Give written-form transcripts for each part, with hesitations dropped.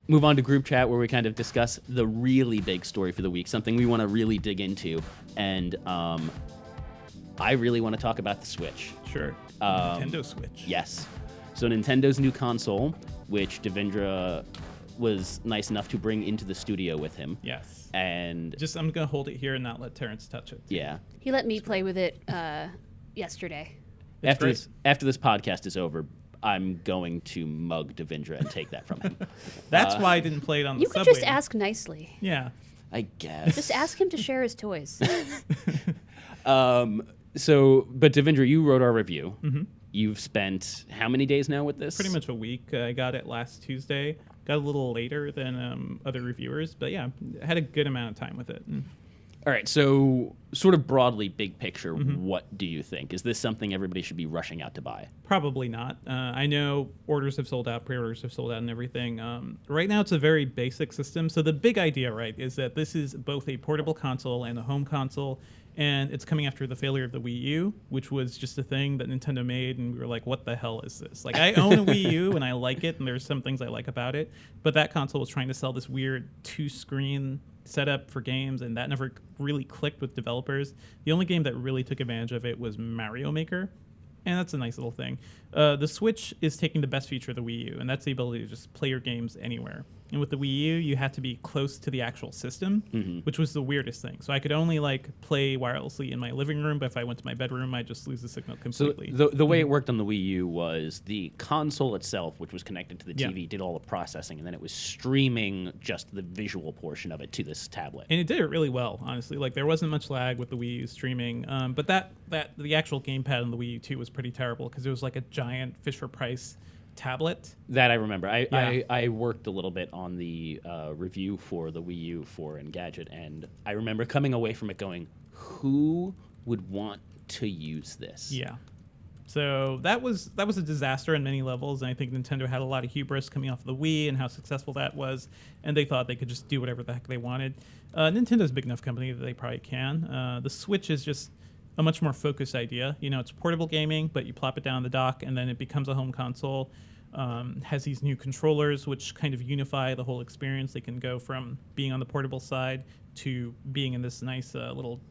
move on to group chat where we kind of discuss the really big story for the week, something we want to really dig into. And I really want to talk about the Switch. Sure. Nintendo Switch. Yes. So Nintendo's new console, which Devindra was nice enough to bring into the studio with him. Yes. And I'm going to hold it here and not let Terrence touch it. Yeah. He let me play with it yesterday. After this podcast is over, I'm going to mug Devindra and take that from him. That's why I didn't play it on the subway. You could just ask nicely. Yeah. I guess. Just ask him to share his toys. But Devindra, you wrote our review. Mm-hmm. You've spent how many days now with this? Pretty much a week. I got it last Tuesday. Got a little later than other reviewers, but yeah, had a good amount of time with it. All right, so sort of broadly, big picture, what do you think? Is this something everybody should be rushing out to buy? Probably not. I know orders have sold out, pre-orders have sold out and everything. Right now, it's a very basic system. So the big idea, right, is that this is both a portable console and a home console, and it's coming after the failure of the Wii U, which was just a thing that Nintendo made, and we were like, what the hell is this? Like, I own a Wii U, and I like it, and there's some things I like about it, but that console was trying to sell this weird two-screen setup for games, and that never really clicked with developers. The only game that really took advantage of it was Mario Maker, and that's a nice little thing. The Switch is taking the best feature of the Wii U, and that's the ability to just play your games anywhere. And with the Wii U, you had to be close to the actual system, which was the weirdest thing. So I could only play wirelessly in my living room, but if I went to my bedroom, I'd just lose the signal completely. So the way it worked on the Wii U was the console itself, which was connected to the TV, did all the processing, and then it was streaming just the visual portion of it to this tablet. And it did it really well, honestly. Like, there wasn't much lag with the Wii U streaming, but the actual gamepad on the Wii U 2 was pretty terrible because it was like a giant Fisher-Price tablet. That I remember. I worked a little bit on the review for the Wii U for Engadget, and I remember coming away from it going, who would want to use this? Yeah. So that was a disaster on many levels, and I think Nintendo had a lot of hubris coming off of the Wii and how successful that was, and they thought they could just do whatever the heck they wanted. Nintendo's a big enough company that they probably can. The Switch is just a much more focused idea. You know, it's portable gaming, but you plop it down the dock, and then it becomes a home console. Has these new controllers, which kind of unify the whole experience. They can go from being on the portable side to being in this nice little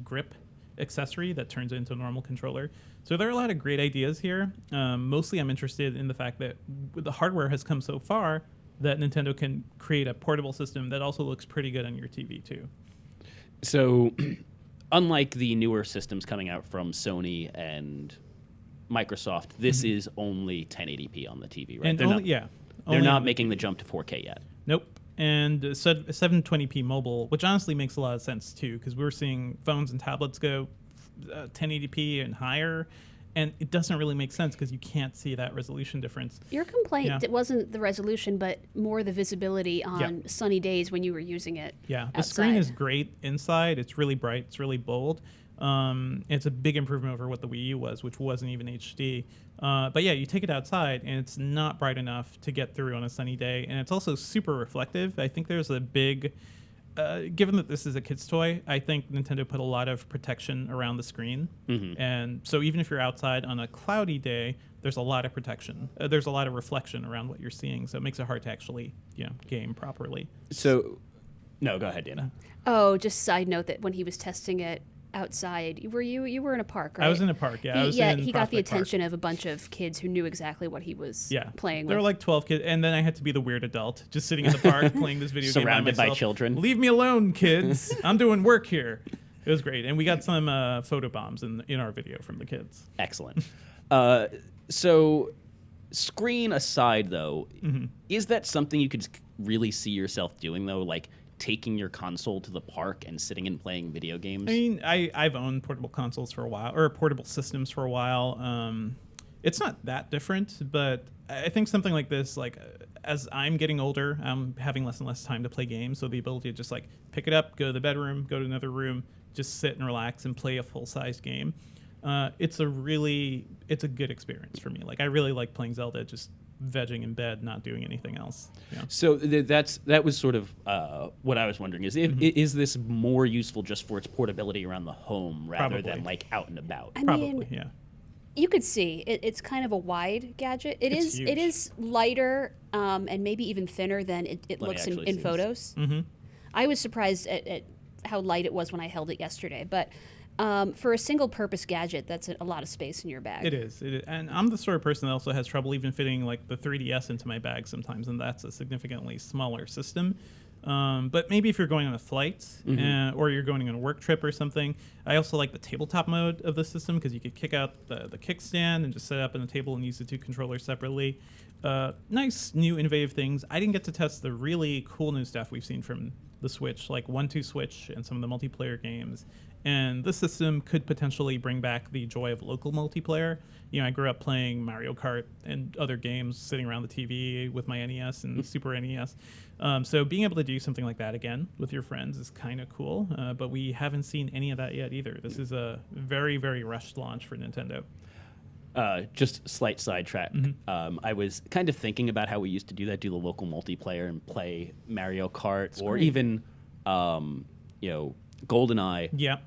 grip accessory that turns into a normal controller. So there are a lot of great ideas here. Mostly I'm interested in the fact that the hardware has come so far that Nintendo can create a portable system that also looks pretty good on your TV too. So unlike the newer systems coming out from Sony and Microsoft, this is only 1080p on the TV, right? And they're not making the jump to 4K yet. Nope. And 720p mobile, which honestly makes a lot of sense too, because we're seeing phones and tablets go 1080p and higher, and it doesn't really make sense because you can't see that resolution difference. Your complaint it wasn't the resolution, but more the visibility on sunny days when you were using it. Yeah, outside. The screen is great inside. It's really bright. It's really bold. It's a big improvement over what the Wii U was, which wasn't even HD. But yeah, you take it outside, and it's not bright enough to get through on a sunny day. And it's also super reflective. I think there's a big... given that this is a kid's toy, I think Nintendo put a lot of protection around the screen. And so even if you're outside on a cloudy day, there's a lot of protection. There's a lot of reflection around what you're seeing. So it makes it hard to actually game properly. So... No, go ahead, Dana. Oh, just side note that when he was testing it outside, you were in a park, right? I was in a park, yeah. He got the attention of a bunch of kids who knew exactly what he was playing with. There were like 12 kids, and then I had to be the weird adult, just sitting in the park playing this video game surrounded by children. Leave me alone, kids. I'm doing work here. It was great, and we got some photo bombs in our video from the kids. Excellent. So, screen aside, though, is that something you could really see yourself doing, though? Like, taking your console to the park and sitting and playing video games? I mean, I've owned portable consoles for a while, or portable systems for a while. It's not that different, but I think something like this, as I'm getting older, I'm having less and less time to play games, so the ability to just pick it up, go to the bedroom, go to another room, just sit and relax and play a full-sized game. It's a good experience for me. I really like playing Zelda, just vegging in bed, not doing anything else. Yeah. So that was sort of what I was wondering is this more useful just for its portability around the home rather than out and about? Probably, yeah. You could see it's kind of a wide gadget. It's It huge. is lighter and maybe even thinner than it looks in photos. Mm-hmm. I was surprised at how light it was when I held it yesterday. But for a single-purpose gadget, that's a lot of space in your bag. It is. And I'm the sort of person that also has trouble even fitting like the 3DS into my bag sometimes, and that's a significantly smaller system. But maybe if you're going on a flight or you're going on a work trip or something, I also like the tabletop mode of the system because you could kick out the kickstand and just set it up on the table and use the two controllers separately. Nice, new, innovative things. I didn't get to test the really cool new stuff we've seen from the Switch, like 1-2 Switch and some of the multiplayer games. And this system could potentially bring back the joy of local multiplayer. You know, I grew up playing Mario Kart and other games sitting around the TV with my NES and Super NES. So being able to do something like that again with your friends is kind of cool. But we haven't seen any of that yet either. This is a very, very rushed launch for Nintendo. Just slight sidetrack. I was kind of thinking about how we used to do that, do the local multiplayer and play Mario Kart or even, GoldenEye. Yeah.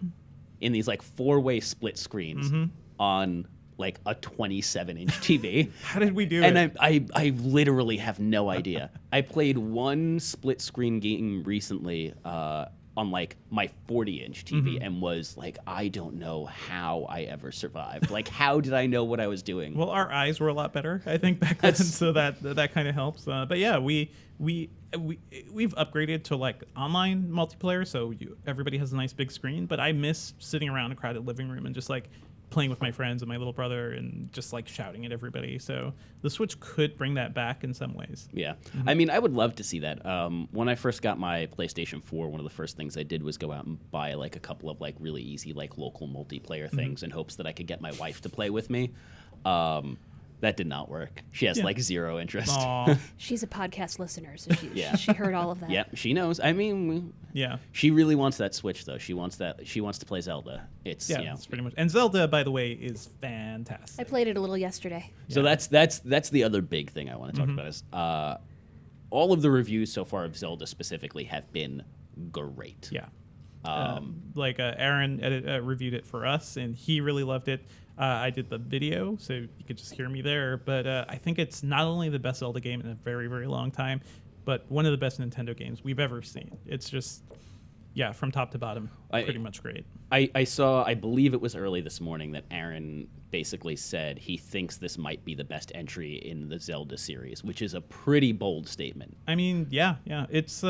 In these like 4-way split screens on like a 27-inch TV. How did we do and it? I literally have no idea. I played one split screen game recently on like my 40-inch TV and was like, I don't know how I ever survived. Like, how did I know what I was doing? Well, our eyes were a lot better, I think, back then, so that kind of helps. But yeah, we've upgraded to like online multiplayer, so everybody has a nice big screen. But I miss sitting around a crowded living room and just like playing with my friends and my little brother and just like shouting at everybody. So the Switch could bring that back in some ways. Yeah. I mean, I would love to see that. When I first got my PlayStation 4, one of the first things I did was go out and buy like a couple of like really easy like local multiplayer things in hopes that I could get my wife to play with me. That did not work. She has like zero interest. Aw. She's a podcast listener, so she heard all of that. Yep, she knows. I mean, Yeah. she really wants that Switch though. She wants to play Zelda. It's That's pretty much. And Zelda, by the way, is I fantastic. played it a little yesterday. So that's the other big thing I want to talk about is all of the reviews so far of Zelda specifically have been great. Yeah. Aaron reviewed it for us, and he really loved it. I did the video, so you could just hear me there. But I think it's not only the best Zelda game in a very, very long time, but one of the best Nintendo games we've ever seen. It's just, from top to bottom, pretty much great. I saw, I believe it was early this morning, that Aaron basically said he thinks this might be the best entry in the Zelda series, which is a pretty bold statement. I mean, yeah. It's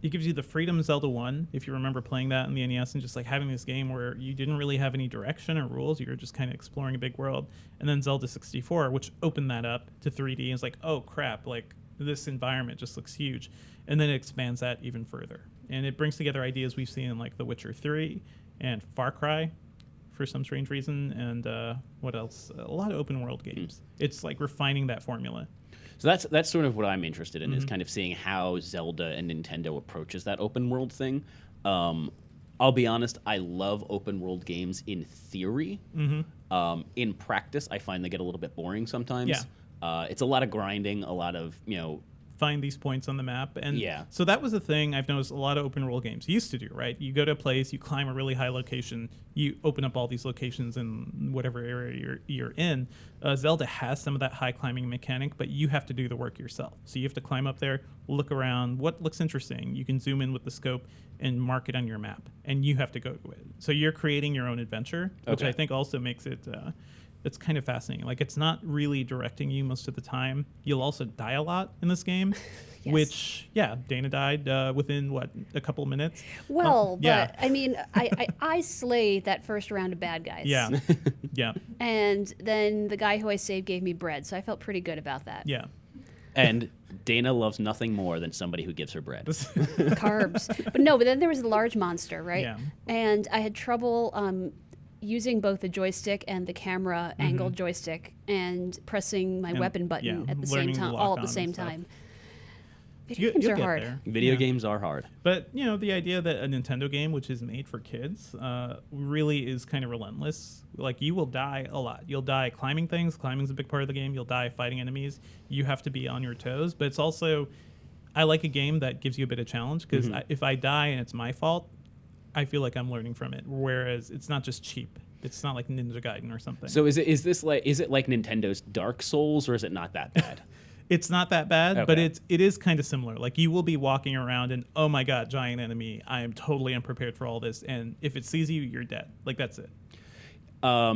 it gives you the freedom Zelda 1, if you remember playing that in the NES and just like having this game where you didn't really have any direction or rules. You were just kind of exploring a big world. And then Zelda 64, which opened that up to 3D, and it's like, oh crap, like this environment just looks huge. And then it expands that even further. And it brings together ideas we've seen in like The Witcher 3 and Far Cry for some strange reason. And what else? A lot of open world games. It's like refining that formula. So that's sort of what I'm interested in, is kind of seeing how Zelda and Nintendo approaches that open world thing. I'll be honest, I love open world games in theory. In practice, I find they get a little bit boring sometimes. Yeah. It's a lot of grinding, a lot of, find these points on the map. And yeah. So that was the thing I've noticed a lot of open world games used to do, right? You go to a place, you climb a really high location, you open up all these locations in whatever area you're in. Zelda has some of that high climbing mechanic, but you have to do the work yourself. So you have to climb up there, look around, what looks interesting. You can zoom in with the scope and mark it on your map, and you have to go to it. So you're creating your own adventure, which I think also makes it... it's kind of fascinating. Like, it's not really directing you most of the time. You'll also die a lot in this game, Yes. which, Dana died within, a couple of minutes? Well, but I mean, I slayed that first round of bad guys. Yeah. Yeah. And then the guy who I saved gave me bread, so I felt pretty good about that. Yeah. And Dana loves nothing more than somebody who gives her bread. Carbs. But then there was the large monster, right? Yeah. And I had trouble using both the joystick and the camera angled joystick and pressing my weapon button at the same time, all at the same time. Video games are hard. There. Video games are hard. But, the idea that a Nintendo game, which is made for kids, really is kind of relentless. Like, you will die a lot. You'll die climbing things. Climbing's a big part of the game. You'll die fighting enemies. You have to be on your toes. But it's also, I like a game that gives you a bit of challenge, because if I die and it's my fault, I feel like I'm learning from it. Whereas it's not just cheap. It's not like Ninja Gaiden or something. So is it like Nintendo's Dark Souls, or is it not that bad? It's not that bad, Okay. but it is kind of similar. Like, you will be walking around and, oh my god, giant enemy, I am totally unprepared for all this, and if it sees you, you're dead. Like, that's it. How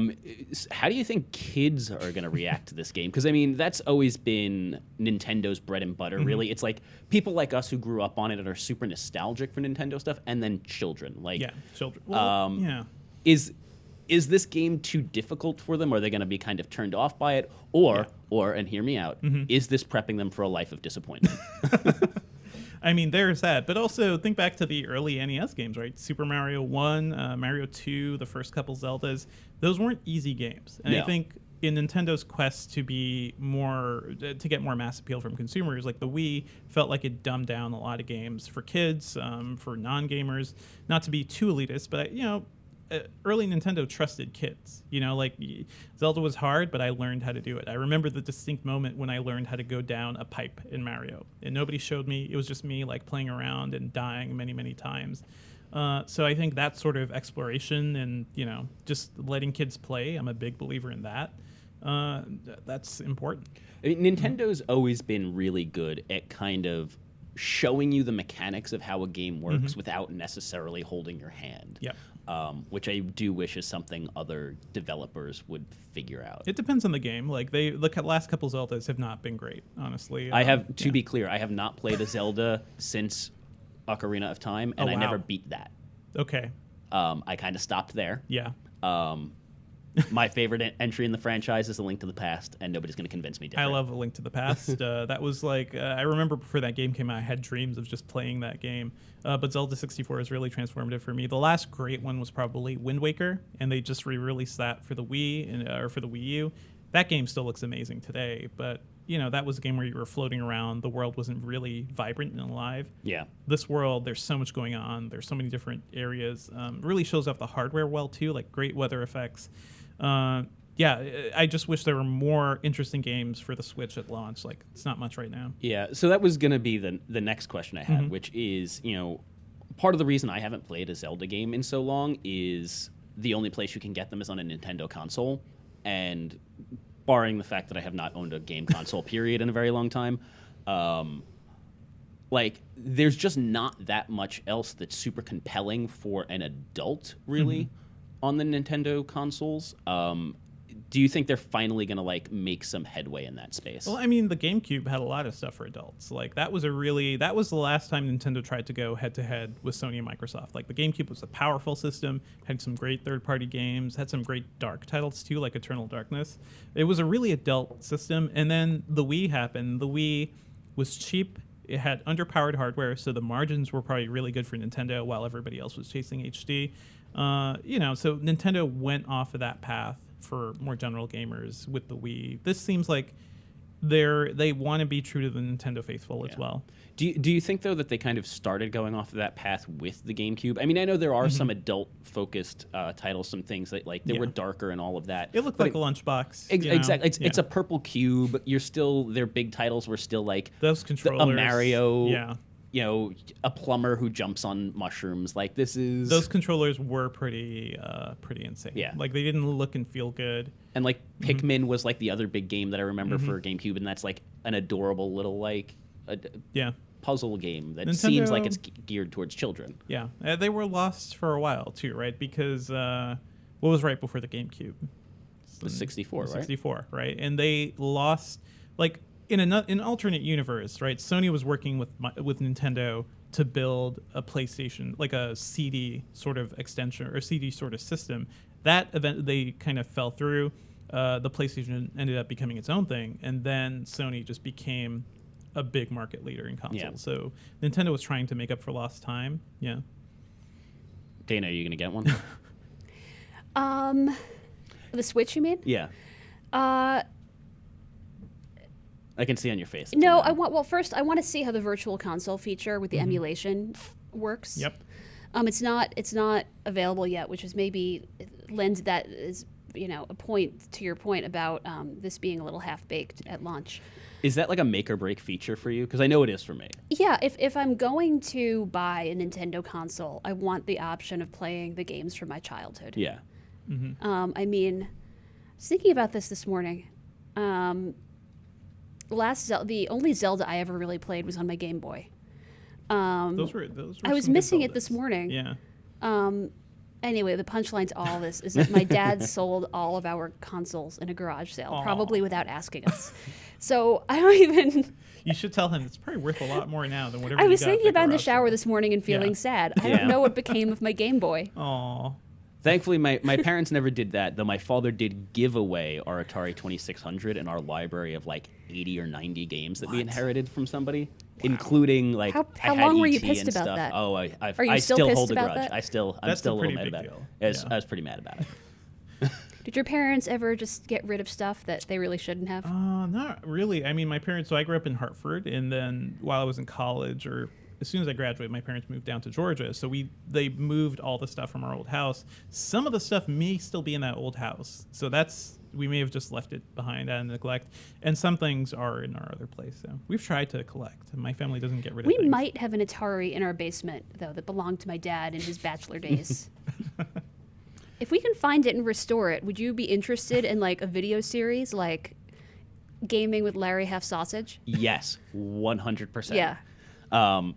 do you think kids are going to react to this game? Because, I mean, that's always been Nintendo's bread and butter, really. It's like people like us who grew up on it and are super nostalgic for Nintendo stuff, and then children. Like, Yeah, children. Well, yeah. Is this game too difficult for them? Are they going to be kind of turned off by it? Or, and hear me out, is this prepping them for a life of disappointment? I mean, there's that. But also, think back to the early NES games, right? Super Mario 1, Mario 2, the first couple Zeldas. Those weren't easy games. And I think in Nintendo's quest to get more mass appeal from consumers, like the Wii felt like it dumbed down a lot of games for kids, for non-gamers. Not to be too elitist, but, early Nintendo trusted kids. Like, Zelda was hard, but I learned how to do it. I remember the distinct moment when I learned how to go down a pipe in Mario, and nobody showed me. It was just me, like, playing around and dying many, many times. So I think that sort of exploration and, just letting kids play, I'm a big believer in that. That's important. I mean, Nintendo's always been really good at kind of showing you the mechanics of how a game works without necessarily holding your hand. Yep. Which I do wish is something other developers would figure out. It depends on the game. Like, the last couple Zeldas have not been great, honestly. To be clear, I have not played a Zelda since Ocarina of Time, and I never beat that. Okay. I kind of stopped there. Yeah. My favorite entry in the franchise is A Link to the Past, and nobody's going to convince me different. I love A Link to the Past. That was like, I remember before that game came out, I had dreams of just playing that game. But Zelda 64 is really transformative for me. The last great one was probably Wind Waker, and they just re-released that for the Wii or for the Wii U. That game still looks amazing today, but that was a game where you were floating around. The world wasn't really vibrant and alive. Yeah. This world, there's so much going on. There's so many different areas. Really shows off the hardware well, too, like great weather effects. I just wish there were more interesting games for the Switch at launch. Like, it's not much right now. Yeah, so that was going to be the next question I had, which is, part of the reason I haven't played a Zelda game in so long is the only place you can get them is on a Nintendo console. And barring the fact that I have not owned a game console, period, in a very long time, there's just not that much else that's super compelling for an adult, really, on the Nintendo consoles. Do you think they're finally going to make some headway in that space? Well, I mean, the GameCube had a lot of stuff for adults. Like, that was the last time Nintendo tried to go head to head with Sony and Microsoft. Like, the GameCube was a powerful system, had some great third-party games, had some great dark titles too, like Eternal Darkness. It was a really adult system. And then the Wii happened. The Wii was cheap. It had underpowered hardware, so the margins were probably really good for Nintendo while everybody else was chasing HD. So Nintendo went off of that path for more general gamers with the Wii. This seems like they want to be true to the Nintendo faithful as well. Do you think, though, that they kind of started going off of that path with the GameCube? I mean, I know there are some adult-focused titles, some things that they were darker and all of that. It looked like a lunchbox. Exactly. It's a purple cube. Their big titles were still like those controllers. A Mario. A plumber who jumps on mushrooms. Those controllers were pretty insane. Yeah. Like, they didn't look and feel good. And Pikmin was the other big game that I remember for GameCube, and that's an adorable little puzzle game that seems like it's geared towards children. Yeah, they were lost for a while too, right? Because what was right before the GameCube? The 64, right? 64, right? And they lost in an alternate universe, right? Sony was working with Nintendo to build a PlayStation, like a CD sort of extension or CD sort of system. That event, they kind of fell through. The PlayStation ended up becoming its own thing, and then Sony just became a big market leader in consoles. Yeah. So Nintendo was trying to make up for lost time. Yeah. Dana, are you going to get one? The Switch, you mean? Yeah. I can see on your face. No, first I want to see how the virtual console feature with the emulation works. Yep. It's not available yet, which is maybe lends that is a point to your point about this being a little half baked at launch. Is that a make or break feature for you? Because I know it is for me. Yeah, if I'm going to buy a Nintendo console, I want the option of playing the games from my childhood. Yeah. I mean, I was thinking about this morning. The only Zelda I ever really played was on my Game Boy. Those were I was missing it this morning. Yeah. Anyway, the punchline to all this is that my dad sold all of our consoles in a garage sale, probably without asking us. So I don't even... You should tell him it's probably worth a lot more now than whatever I was you got thinking about in the garage shower sale. this morning and feeling sad. I don't know what became of my Game Boy. Aw. Thankfully, my parents never did that, though my father did give away our Atari 2600 and our library of like 80 or 90 games that we inherited from somebody, including like How I had long were you ET pissed and about stuff. that? Oh, Are you I still still pissed hold a about grudge. that? I'm still That's a a little pretty mad big about it. deal. I was pretty mad about it. Did your parents ever just get rid of stuff that they really shouldn't have? Not really. I mean, my parents, so I grew up in Hartford, and then while I was in college, or as soon as I graduated, my parents moved down to Georgia. So they moved all the stuff from our old house. Some of the stuff may still be in that old house. So we may have just left it behind out of neglect. And some things are in our other place. So we've tried to collect. My family doesn't get rid of We things. might have an Atari in our basement, though, that belonged to my dad in his bachelor days. If we can find it and restore it, would you be interested in like a video series like Gaming with Larry Half Sausage? Yes, 100%. Yeah. I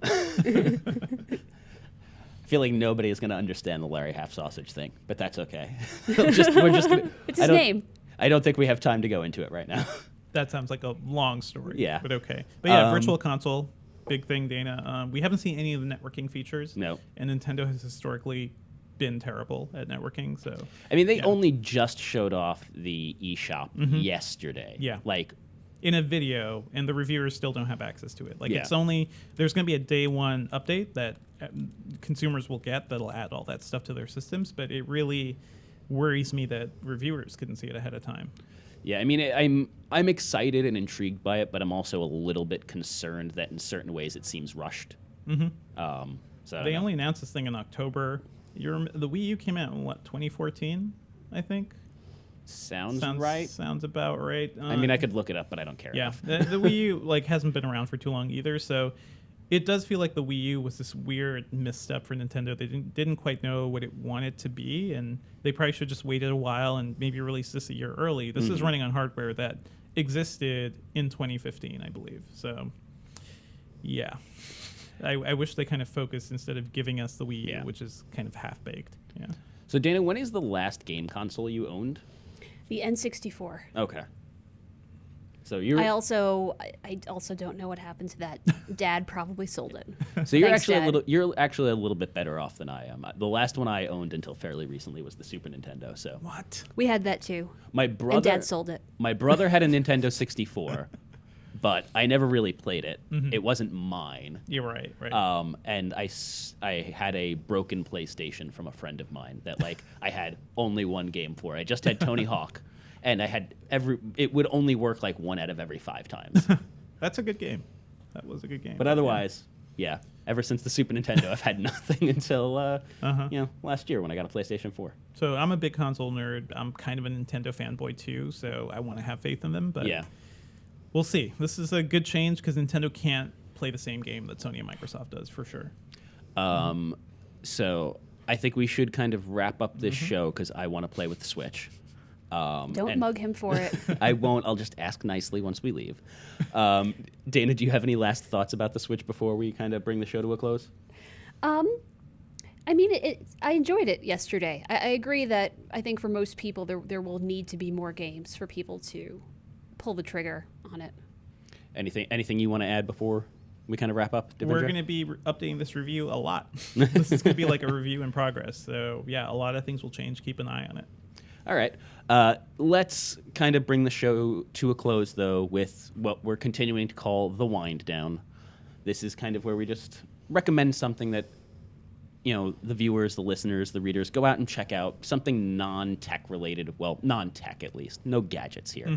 feel like nobody is going to understand the Larry Half Sausage thing, but that's okay. we're just gonna, It's his name. I don't think we have time to go into it right now. That sounds like a long story. Yeah. But okay. But yeah, Virtual Console, big thing, Dana. We haven't seen any of the networking features. No. And Nintendo has historically been terrible at networking. So I mean, they only just showed off the eShop yesterday. Yeah. Like, in a video, and the reviewers still don't have access to it. Like, Yeah. it's only, there's going to be a day one update that consumers will get that'll add all that stuff to their systems, but it really worries me that reviewers couldn't see it ahead of time. yeah, I mean, I'm excited and intrigued by it, but I'm also a little bit concerned that in certain ways it seems rushed. So I don't They know. only announced this thing in October. The Wii U came out in, 2014, I think? Sounds right. Sounds about right. I mean, I could look it up, but I don't care Yeah, enough. the Wii U hasn't been around for too long either, so it does feel like the Wii U was this weird misstep for Nintendo. They didn't quite know what it wanted to be, and they probably should just waited a while and maybe release this a year early. This is running on hardware that existed in 2015, I believe. So, yeah. I wish they kind of focused instead of giving us the Wii U, which is kind of half-baked. Yeah. So, Dana, when is the last game console you owned? The N64. Okay. So you're I also don't know what happened to that. Dad probably sold it. so you're Thanks, actually Dad. you're actually a little bit better off than I am. The last one I owned until fairly recently was the Super Nintendo. So What? We had that too. my brother And Dad sold it. My brother had a Nintendo 64, but I never really played it. It wasn't mine. You're right, right. And I had a broken PlayStation from a friend of mine that like I had only one game for. I just had Tony Hawk, and I had it would only work like 1 out of every 5 times. That's a good game. That was a good game. But otherwise, yeah. Ever since the Super Nintendo, I've had nothing until last year when I got a PlayStation 4. So I'm a big console nerd. I'm kind of a Nintendo fanboy too, so I want to have faith in them. But Yeah. we'll see. This is a good change because Nintendo can't play the same game that Sony and Microsoft does for sure. So I think we should kind of wrap up this show because I want to play with the Switch. Don't and mug him for it. I won't. I'll just ask nicely once we leave. Dana, do you have any last thoughts about the Switch before we kind of bring the show to a close? I mean, I enjoyed it yesterday. I agree that I think for most people there will need to be more games for people to pull the trigger on it. Anything you want to add before we kind of wrap up? We're going to be updating this review a lot. This is going to be like a review in progress. So yeah, a lot of things will change. Keep an eye on it. All right. Let's kind of bring the show to a close, though, with what we're continuing to call the wind down. This is kind of where we just recommend something that, the viewers, the listeners, the readers go out and check out. Something non-tech related. Well, non-tech at least. No gadgets here.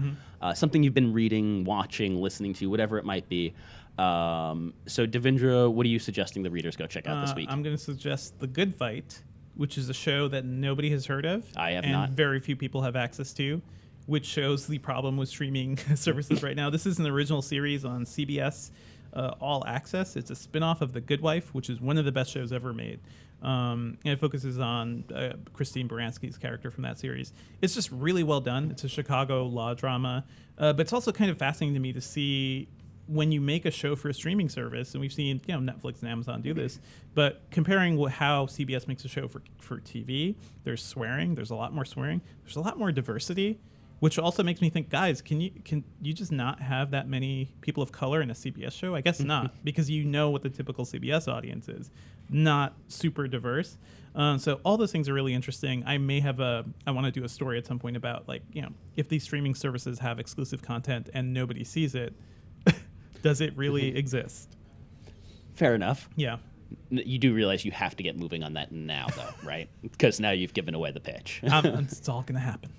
Something you've been reading, watching, listening to, whatever it might be. So, Devindra, what are you suggesting the readers go check out this week? I'm going to suggest The Good Fight, which is a show that nobody has heard of. I have and not. Very few people have access to, which shows the problem with streaming services right now. This is an original series on CBS All Access. It's a spinoff of The Good Wife, which is one of the best shows ever made. And it focuses on Christine Baranski's character from that series. It's just really well done. It's a Chicago law drama, but it's also kind of fascinating to me to see when you make a show for a streaming service, and we've seen Netflix and Amazon do this, but comparing how CBS makes a show for TV, there's swearing, there's a lot more swearing, there's a lot more diversity, which also makes me think, guys, can you just not have that many people of color in a CBS show? I guess not, because you know what the typical CBS audience is, not super diverse. So all those things are really interesting. I want to do a story at some point about if these streaming services have exclusive content and nobody sees it, does it really exist? Fair enough. Yeah. You do realize you have to get moving on that now, though, right? Because now you've given away the pitch. It's all going to happen.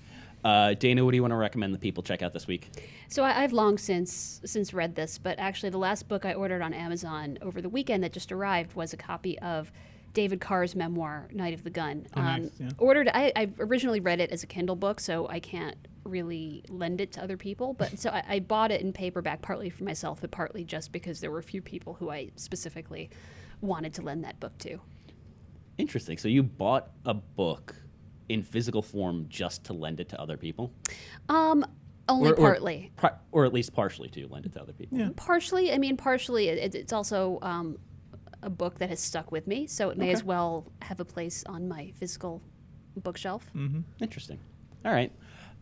Dana, what do you want to recommend the people check out this week? So I've long since read this, but actually the last book I ordered on Amazon over the weekend that just arrived was a copy of David Carr's memoir, Night of the Gun. Nice, yeah. I originally read it as a Kindle book, so I can't really lend it to other people. But so I bought it in paperback, partly for myself, but partly just because there were a few people who I specifically wanted to lend that book to. Interesting. So you bought a book in physical form just to lend it to other people? Only partly. Or at least partially to lend it to other people. Yeah. Partially. I mean, partially. It's also a book that has stuck with me, so it may as well have a place on my physical bookshelf. Mm-hmm. Interesting. All right.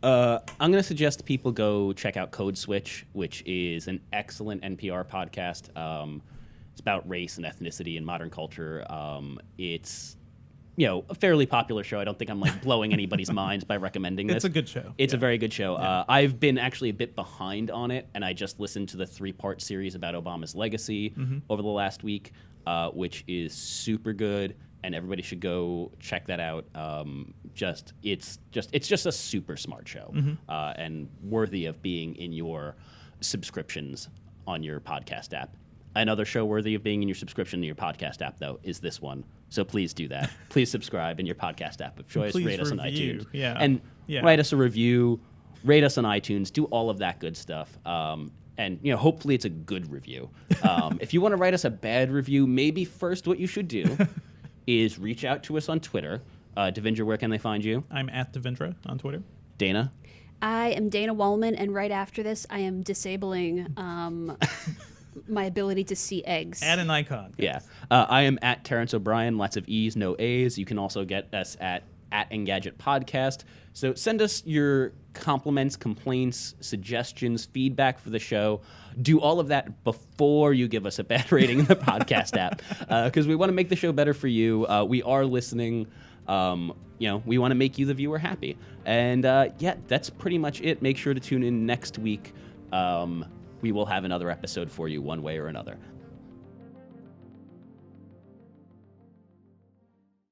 I'm going to suggest people go check out Code Switch, which is an excellent NPR podcast. It's about race and ethnicity in modern culture. It's a fairly popular show. I don't think I'm blowing anybody's minds by recommending this. It's a good show. It's a very good show. Yeah. I've been actually a bit behind on it, and I just listened to the 3-part series about Obama's legacy over the last week, which is super good, and everybody should go check that out. It's just a super smart show, and worthy of being in your subscriptions on your podcast app. Another show worthy of being in your subscription to your podcast app, though, is this one. So please do that. Please subscribe in your podcast app of choice. Rate us on iTunes. Yeah. And write us a review. Rate us on iTunes. Do all of that good stuff. And hopefully it's a good review. If you want to write us a bad review, maybe first what you should do is reach out to us on Twitter. Devindra, where can they find you? I'm at Devindra on Twitter. Dana? I am Dana Wollman, and right after this, I am disabling my ability to see eggs. Add an icon. Yeah. I am at Terrence O'Brien, lots of E's, no A's. You can also get us at Engadget Podcast. So send us your compliments, complaints, suggestions, feedback for the show. Do all of that before you give us a bad rating in the podcast app, because we want to make the show better for you. We are listening. We want to make you, the viewer, happy. And that's pretty much it. Make sure to tune in next week. We will have another episode for you one way or another.